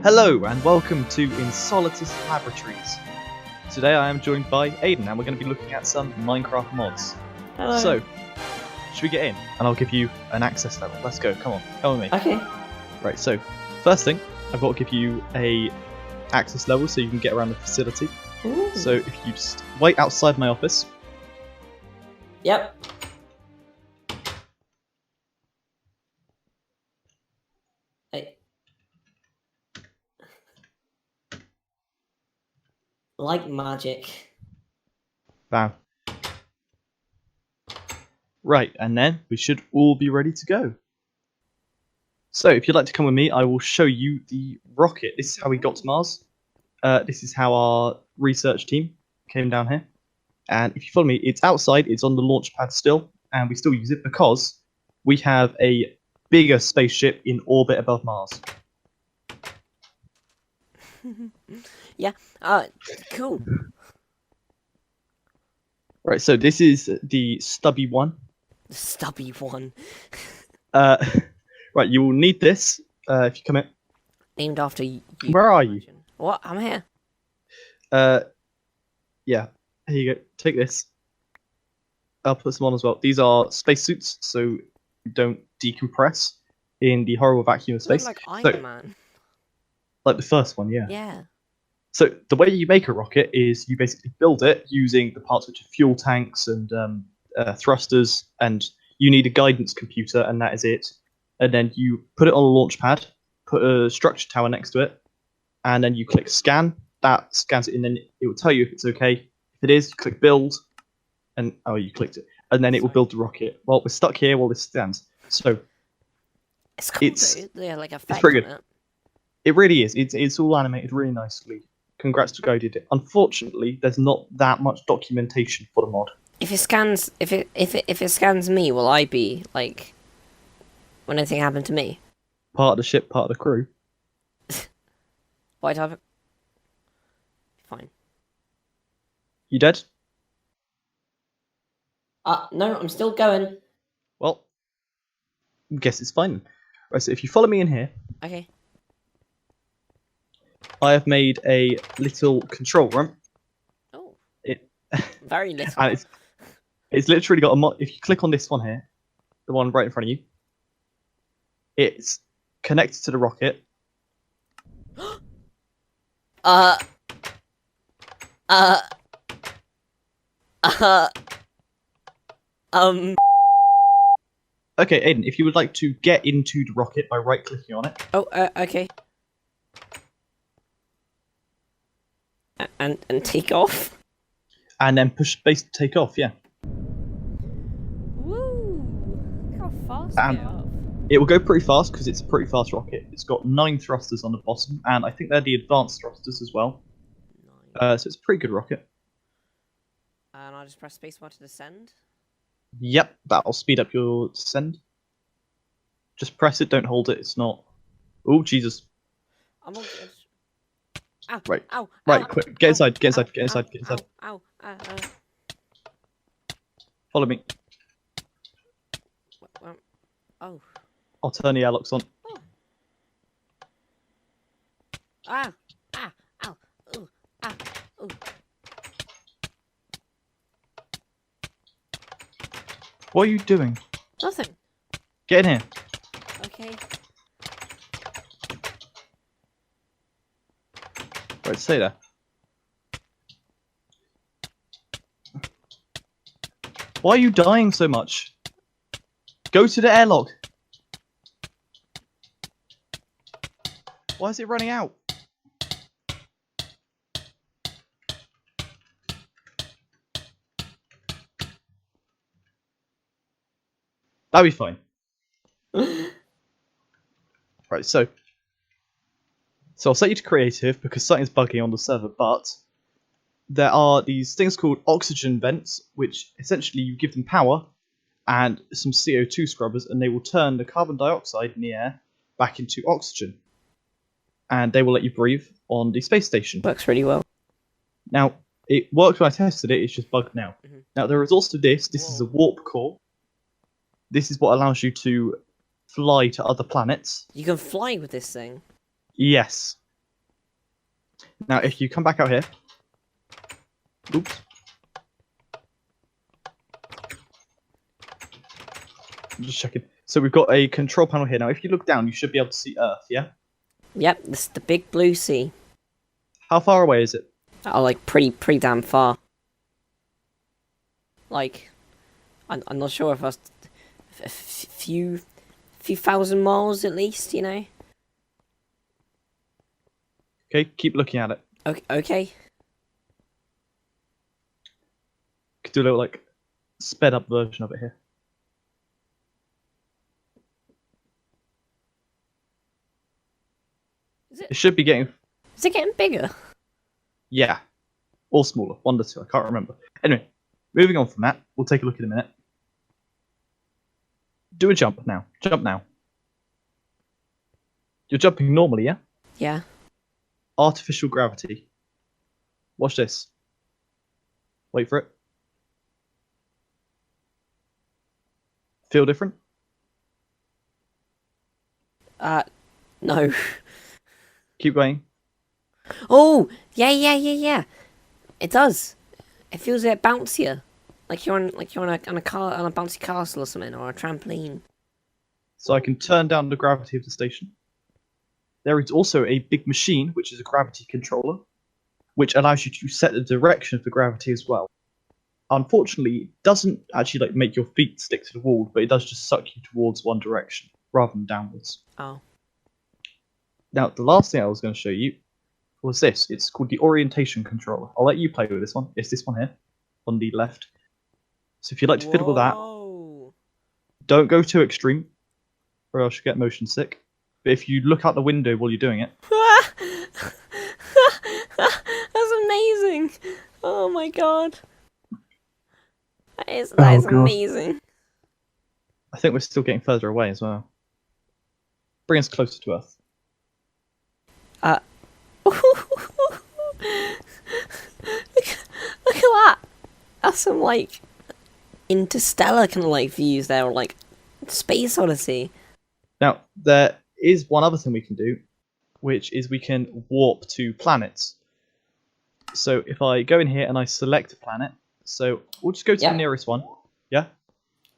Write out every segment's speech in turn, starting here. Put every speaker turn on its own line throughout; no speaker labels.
Hello and welcome to Insolitus Laboratories. Today I am joined by Aiden and we're going to be looking at some Minecraft mods.
Hello.
So, should we get in? And I'll give you an access level. Let's go, come with me.
Okay.
Right, so, first thing, I've got to give you a access level so you can get around the facility.
Ooh.
So if you just wait outside my office.
Yep. Hey. Like magic.
Wow. Right, and then we should all be ready to go. So if you'd like to come with me, I will show you the rocket. This is how we got to Mars. This is how our research team came down here. And if you follow me, it's outside, it's on the launch pad still, and we still use it because we have a bigger spaceship in orbit above Mars.
Yeah. Cool.
Right, so this is the stubby one.
The stubby one.
Right, you will need this if you come in.
Named after you.
Where are you?
What? I'm here.
Yeah. Here you go. Take this. I'll put some on as well. These are spacesuits, so you don't decompress in the horrible vacuum of space.
Like Iron Man.
Like the first one, yeah.
Yeah.
So the way you make a rocket is you basically build it using the parts which are fuel tanks and thrusters, and you need a guidance computer, and that is it. And then you put it on a launch pad, put a structure tower next to it, and then you click scan. That scans it, and then it will tell you if it's okay. If it is, you click build, and oh, you clicked it, and then it will build the rocket. Well, we're stuck here while this stands. So
It's cool.
it's
They're like
it's
effects
pretty
on
good.
it.
It really is. It's all animated really nicely. Congrats to the guy who did it. Unfortunately, there's not that much documentation for the mod.
If it scans, if it scans me, will I be like? Will anything happen to me?
Part of the ship, part of the crew.
Why do I have it? Fine.
You dead?
No, I'm still going.
Well, guess it's fine. Right, so if you follow me in here,
Okay.
I have made a little control room.
Oh.
It
Very little.
and it's literally got a mod. If you click on this one here, the one right in front of you, it's connected to the rocket. Okay, Aiden, if you would like to get into the rocket by right-clicking on it.
Oh, okay. And take off.
And then push space to take off, yeah.
Woo! Look how fast
And
they are.
it will go pretty fast because it's a pretty fast rocket. It's got 9 thrusters on the bottom, and I think they're the advanced thrusters as well. So it's a pretty good rocket.
And I'll just press spacebar to descend.
Yep, that'll speed up your descend. Just press it, don't hold it, it's not... Oh, Jesus.
I'm all good. Ow,
Right,
ow,
right,
ow,
quick, get
ow,
inside, get
ow,
inside, get inside,
ow,
get inside.
Ow,
Follow me.
oh.
I'll turn the airlocks on.
Ow, ooh, ooh.
What are you doing?
Nothing.
Get in here.
Okay.
Right, stay there. Why are you dying so much? Go to the airlock. Why is it running out? That'll be fine. Right, so I'll set you to creative because something's bugging on the server, but there are these things called oxygen vents, which essentially you give them power and some CO2 scrubbers, and they will turn the carbon dioxide in the air back into oxygen. And they will let you breathe on the space station.
Works really well.
Now, it worked when I tested it, it's just bugged now.
Mhm.
Now, there is also this is a warp core. This is what allows you to fly to other planets.
You can fly with this thing.
Yes. Now, if you come back out here, oops. I'm just checking. So we've got a control panel here. Now, if you look down, you should be able to see Earth, yeah?
Yep, this is the big blue sea.
How far away is it?
Oh, like pretty damn far. Like, I'm not sure if I was a few thousand miles at least, you know.
Okay, keep looking at it.
Okay.
Could do a little like sped up version of it here. It should be getting.
Is it getting bigger?
Yeah, or smaller. 1 to 2. I can't remember. Anyway, moving on from that, we'll take a look in a minute. Do a jump now. Jump now. You're jumping normally, yeah?
Yeah.
Artificial gravity. Watch this. Wait for it. Feel different?
No.
Keep going.
Oh, yeah. It does. It feels a bit bouncier. Like you're on a bouncy castle or something, or a trampoline.
So I can turn down the gravity of the station. There is also a big machine, which is a gravity controller, which allows you to set the direction of the gravity as well. Unfortunately, it doesn't actually like make your feet stick to the wall, but it does just suck you towards one direction rather than downwards.
Oh.
Now, the last thing I was going to show you was this. It's called the orientation controller. I'll let you play with this one. It's this one here on the left. So if you'd like to fiddle with that, don't go too extreme, or else you'll get motion sick. But if you look out the window while you're doing it...
That's amazing! Oh my god. That is amazing.
I think we're still getting further away as well. Bring us closer to Earth.
Look at that! That's some like interstellar kind of like views there, or like Space Odyssey.
Now, there is one other thing we can do, which is we can warp to planets. So if I go in here and I select a planet, so we'll just go to the nearest one, yeah?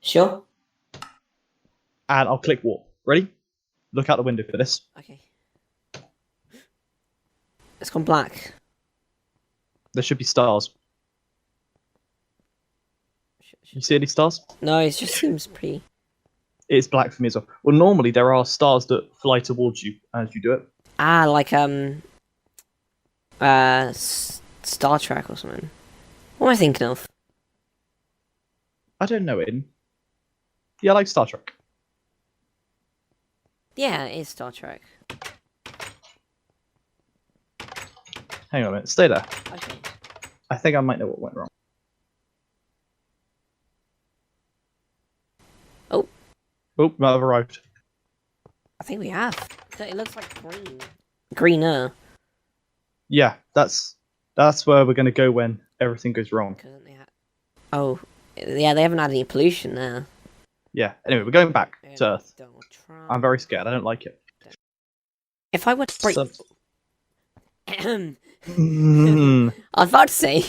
Sure.
And I'll click warp. Ready? Look out the window for this.
Okay. It's gone black.
There should be stars. You see any stars?
No, it just seems pretty...
It's black for me as well. Well, normally there are stars that fly towards you as you do it.
Ah, like, Star Trek or something. What am I thinking of?
I don't know, Aiden. Yeah, I like Star Trek.
Yeah, it is Star Trek.
Hang on a minute, stay there.
Okay.
I think I might know what went wrong.
Oh.
Oh, might have arrived.
I think we have. It looks like green. Greener.
Yeah, that's where we're going to go when everything goes wrong.
Oh, yeah, they haven't had any pollution there.
Yeah, anyway, we're going back to Earth. I'm very scared, I don't like it.
If I were to break...
So...
I was about to say,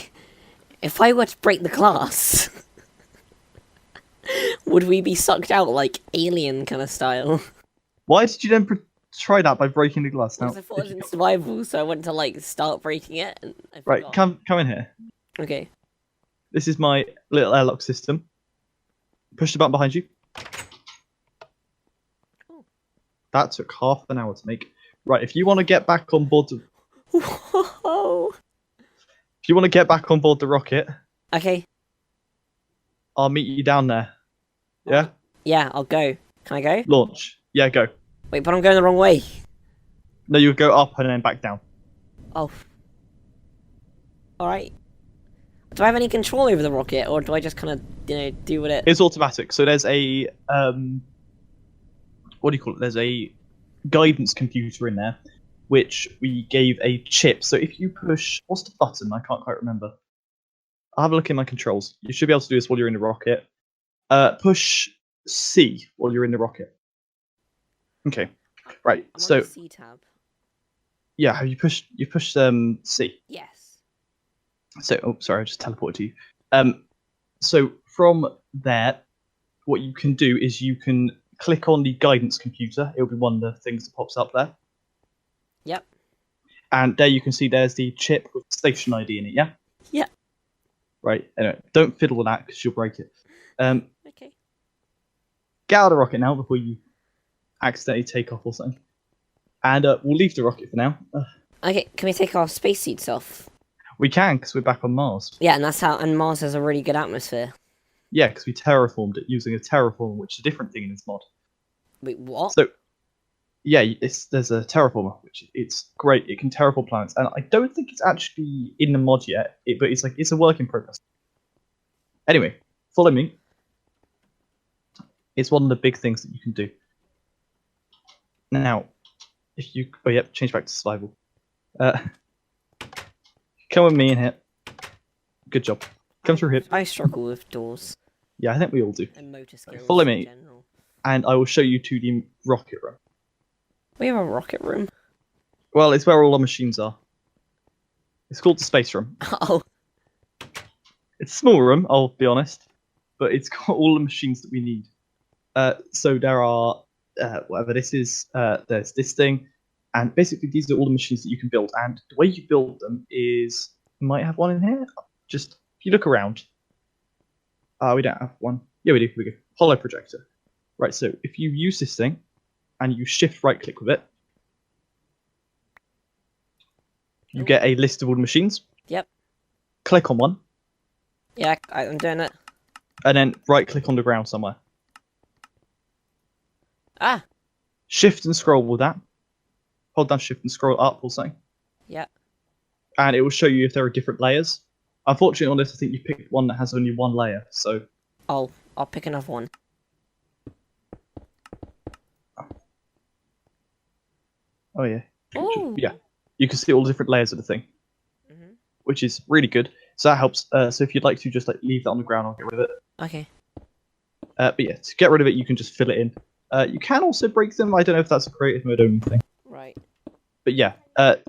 if I were to break the glass, would we be sucked out like Alien kind of style?
Why did you then try that by breaking the glass?
Because I thought it was in survival, so I went to like start breaking it. And I
right,
forgot.
come in here.
Okay.
This is my little airlock system. Push the button behind you.
Cool.
That took half an hour to make. Right, if you want to get back on board
Whoa.
If you want to get back on board the rocket,
okay,
I'll meet you down there. Yeah?
Yeah, I'll go. Can I go?
Launch. Yeah, go.
Wait, but I'm going the wrong way.
No, you go up and then back down.
Oh. Alright. Do I have any control over the rocket, or do I just kind of, do what it...
It's automatic. So there's a, what do you call it? There's a guidance computer in there, which we gave a chip. So if you push, what's the button? I can't quite remember. I'll have a look in my controls. You should be able to do this while you're in the rocket. Push C while you're in the rocket. Okay, right.
I'm
So
on C tab.
Yeah, have you pushed C?
Yes.
So, oh, sorry, I just teleported to you. So from there, what you can do is you can click on the guidance computer. It'll be one of the things that pops up there.
Yep.
And there you can see there's the chip with station ID in it, yeah?
Yep.
Right, anyway, don't fiddle with that because you'll break it.
Okay.
Get out of the rocket now before you accidentally take off or something. And we'll leave the rocket for now.
Okay, can we take our spacesuits off?
We can, because we're back on Mars.
Yeah, and Mars has a really good atmosphere.
Yeah, because we terraformed it using a terraform, which is a different thing in this mod.
Wait, what?
So, yeah, there's a terraformer, which it's great. It can terraform planets, and I don't think it's actually in the mod yet. But it's a work in progress. Anyway, follow me. It's one of the big things that you can do. Now, change back to survival. Come with me in here. Good job. Come through here.
I struggle with doors.
Yeah, I think we all do.
And motor skills.
Follow me.
In general.
And I will show you to the rocket room.
We have a rocket room.
Well, it's where all the machines are. It's called the space room.
Oh.
It's a small room, I'll be honest, but it's got all the machines that we need. So there are whatever this is. There's this thing, and basically these are all the machines that you can build. And the way you build them is, you might have one in here. Just if you look around. We don't have one. Yeah, we do. Here we go. Holo projector. Right. So if you use this thing, and you shift right click with it, you get a list of all the machines.
Yep.
Click on one.
Yeah, I'm doing it.
And then right click on the ground somewhere.
Ah.
Shift and scroll with that. Hold down shift and scroll up or something.
Yeah.
And it will show you if there are different layers. Unfortunately on this I think you picked one that has only one layer, so
I'll pick another one.
oh yeah.
Ooh.
Yeah. You can see all the different layers of the thing. Which is really good. So that helps. So if you'd like to just leave that on the ground, I'll get rid of it.
Okay.
But yeah, to get rid of it, you can just fill it in. You can also break them. I don't know if that's a creative mode only thing.
Right.
But yeah,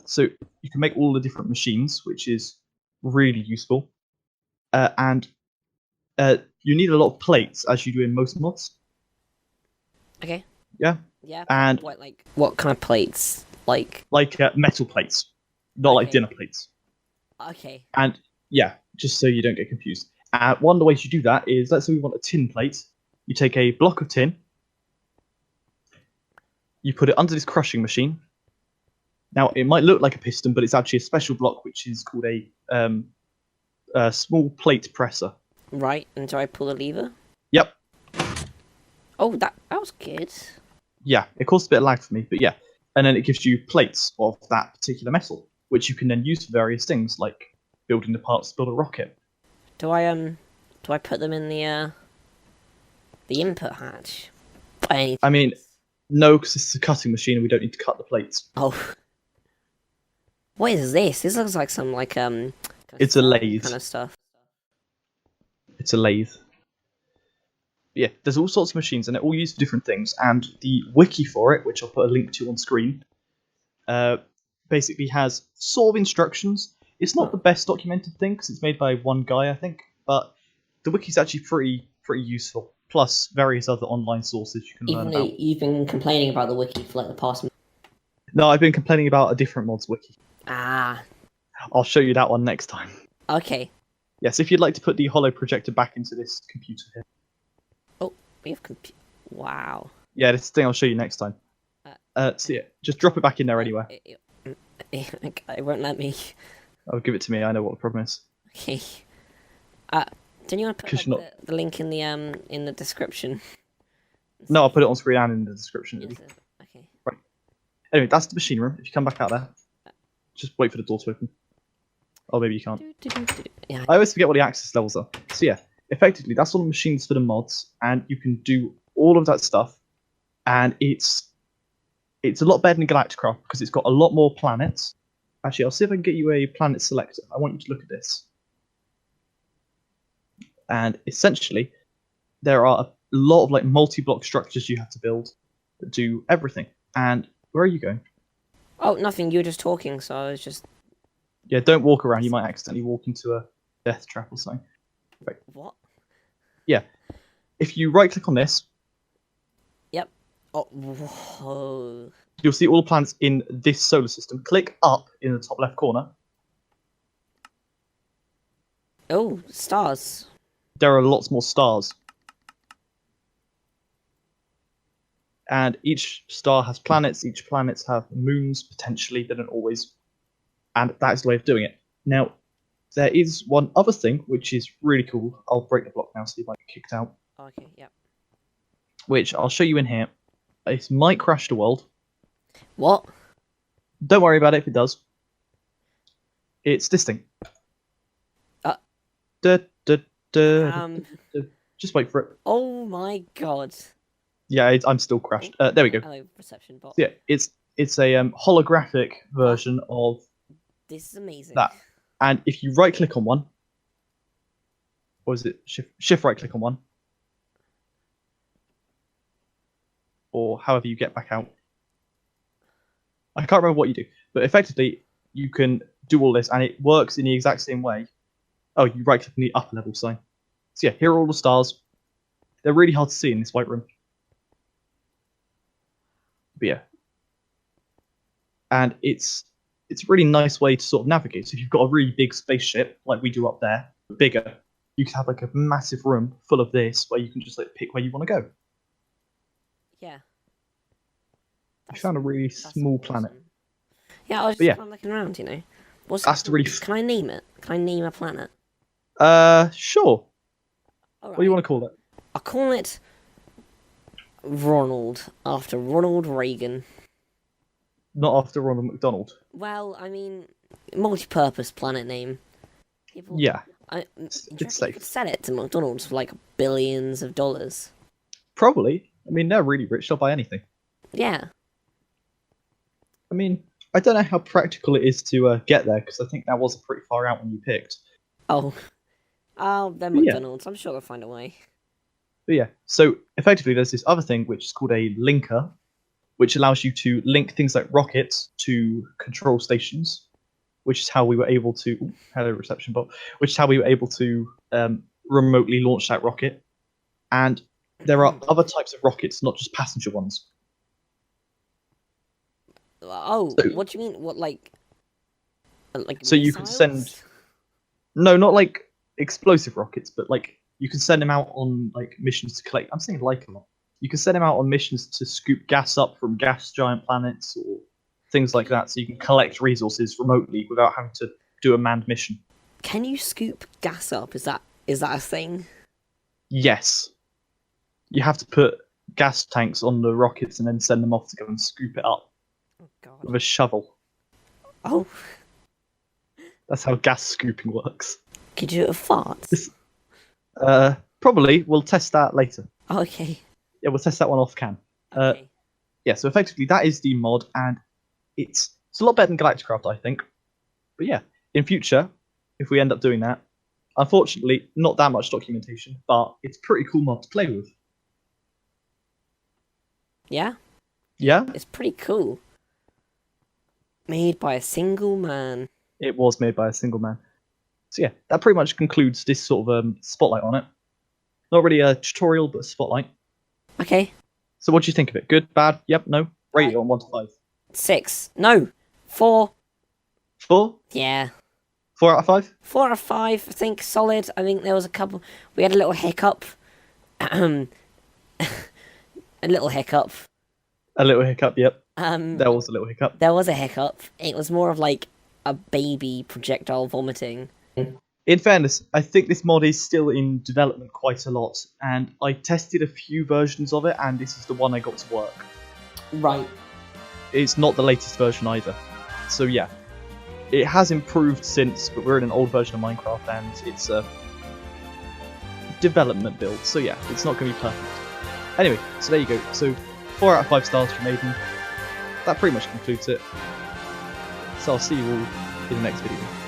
so you can make all the different machines, which is really useful. And you need a lot of plates, as you do in most mods.
Okay.
Yeah.
Yeah.
And
what kind of plates? Like
metal plates, not like dinner plates.
Okay.
And yeah, just so you don't get confused. One of the ways you do that is, let's say we want a tin plate. You take a block of tin, you put it under this crushing machine. Now, it might look like a piston, but it's actually a special block, which is called a small plate presser.
Right, and do I pull the lever?
Yep.
Oh, that was good.
Yeah, it caused a bit of lag for me, but yeah. And then it gives you plates of that particular metal, which you can then use for various things, like building the parts to build a rocket.
Do I put them in the input hatch? I
mean, no, because this is a cutting machine and we don't need to cut the plates.
Oh. What is this? This looks like some
it's a lathe.
Kind of stuff.
It's a lathe. Yeah, there's all sorts of machines and they're all used for different things. And the wiki for it, which I'll put a link to on screen, basically has sort of instructions. It's not the best documented thing because it's made by one guy, I think, but the wiki's actually pretty useful. Plus various other online sources you can learn about.
You've been complaining about the wiki for the past.
No, I've been complaining about a different mods wiki.
Ah.
I'll show you that one next time.
Okay.
Yes, if you'd like to put the holo projector back into this computer here.
Oh, we have wow.
Yeah, this thing I'll show you next time. So yeah, just drop it back in there anyway.
It won't let me.
Oh, give it to me. I know what the problem is.
Okay. Don't you want to put the link in the description?
No, I'll put it on screen and in the description.
Okay.
Right. Anyway, that's the machine room. If you come back out there, just wait for the door to open. Oh, maybe you can't.
Yeah.
I always forget what the access levels are. So yeah, effectively, that's all the machines for the mods, and you can do all of that stuff. And it's a lot better than Galacticraft because it's got a lot more planets. Actually, I'll see if I can get you a planet selector. I want you to look at this. And essentially, there are a lot of multi-block structures you have to build that do everything. And where are you going?
Oh, nothing. You were just talking, so I was just.
Yeah, don't walk around. You might accidentally walk into a death trap or something. Right.
What?
Yeah. If you right-click on this,
Yep. Oh, whoa.
you'll see all the planets in this solar system. Click up in the top left corner.
Oh, stars.
There are lots more stars. And each star has planets. Each planets have moons, potentially. They don't always. And that is the way of doing it. Now, there is one other thing, which is really cool. I'll break the block now so you might get kicked out.
Okay, yep.
Which I'll show you in here. It might crash the world.
What?
Don't worry about it if it does. It's this thing. Da, da, da, just wait for it.
Oh my god.
Yeah, I'm still crashed. There we go.
Hello, reception bot.
Yeah, it's a holographic version of
This is amazing.
that. And if you right click on one, or is it shift right click on one, or however you get back out. I can't remember what you do, but effectively you can do all this, and it works in the exact same way. Oh, you right click on the upper level sign. So yeah, here are all the stars. They're really hard to see in this white room. But yeah, and it's a really nice way to sort of navigate. So if you've got a really big spaceship like we do up there, bigger, you can have like a massive room full of this where you can just like pick where you want to go.
Yeah.
I found a really small planet.
Yeah, I was just kind of looking around, you know. Can I name it? Can I name a planet?
Sure.
Right.
What do you want to call it?
I'll call it Ronald, after Ronald Reagan.
Not after Ronald McDonald.
Well, I mean, multi-purpose planet name. People,
yeah.
It's
safe.
You could sell it to McDonald's for like billions of dollars.
Probably. I mean, they're really rich. They'll buy anything.
Yeah.
I mean, I don't know how practical it is to get there, because I think that was pretty far out when you picked.
Oh, they're McDonald's. Yeah. I'm sure they'll find a way.
But yeah, so effectively there's this other thing which is called a linker, which allows you to link things like rockets to control stations, which is how we were able to... hello, reception bot. Which is how we were able to remotely launch that rocket. And there are other types of rockets, not just passenger ones.
Oh, so, what do you mean? What, like
so
missiles?
You can send... No, not like explosive rockets, but like you can send them out on like missions to collect... I'm saying like a lot. You can send them out on missions to scoop gas up from gas giant planets or things like that, so you can collect resources remotely without having to do a manned mission.
Can you scoop gas up? Is that a thing?
Yes. You have to put gas tanks on the rockets and then send them off to go and scoop it up.
Oh, God.
With a shovel.
Oh.
That's how gas scooping works.
Could you do it with farts?
Probably. We'll test that later.
Okay.
Yeah, we'll test that one off cam.
Okay.
Yeah, so effectively that is the mod, and it's a lot better than Galacticraft, I think. But yeah, in future, if we end up doing that, unfortunately, not that much documentation, but it's a pretty cool mod to play with.
Yeah?
Yeah?
It's pretty cool. Made by a single man.
It was made by a single man. So yeah, that pretty much concludes this sort of spotlight on it. Not really a tutorial, but a spotlight.
Okay.
So what do you think of it? Good, bad, yep, no? Rate it on 1 to 5.
6. No. 4.
4?
Yeah.
4 out of 5?
4 out of 5, I think, solid. I think there was a couple... We had a little hiccup. A little hiccup.
A little hiccup, yep.
There
was a little hiccup.
There was a hiccup. It was more of like a baby projectile vomiting.
In fairness, I think this mod is still in development quite a lot, and I tested a few versions of it, and this is the one I got to work.
Right.
It's not the latest version either. So yeah, it has improved since, but we're in an old version of Minecraft, and it's a development build, so yeah, it's not going to be perfect. Anyway, so there you go. So 4 out of 5 stars from Aiden. That pretty much concludes it. So I'll see you all in the next video.